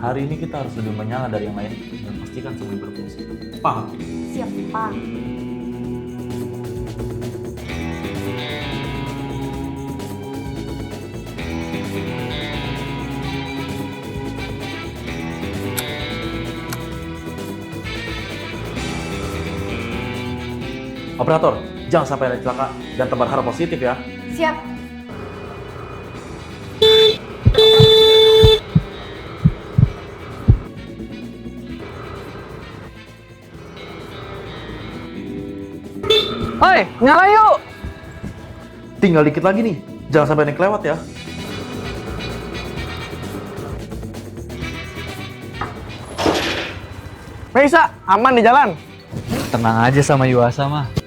Hari ini kita harus lebih menyala dari yang lain dan pastikan semuanya berfungsi. Paham? Siap, Pak. Operator, jangan sampai ada celaka dan tebar harap positif ya. Siap. Hoi, nyala yuk! Tinggal dikit lagi nih, jangan sampai ada yang kelewat ya. Bisa, aman di jalan. Tenang aja sama Yuasa mah.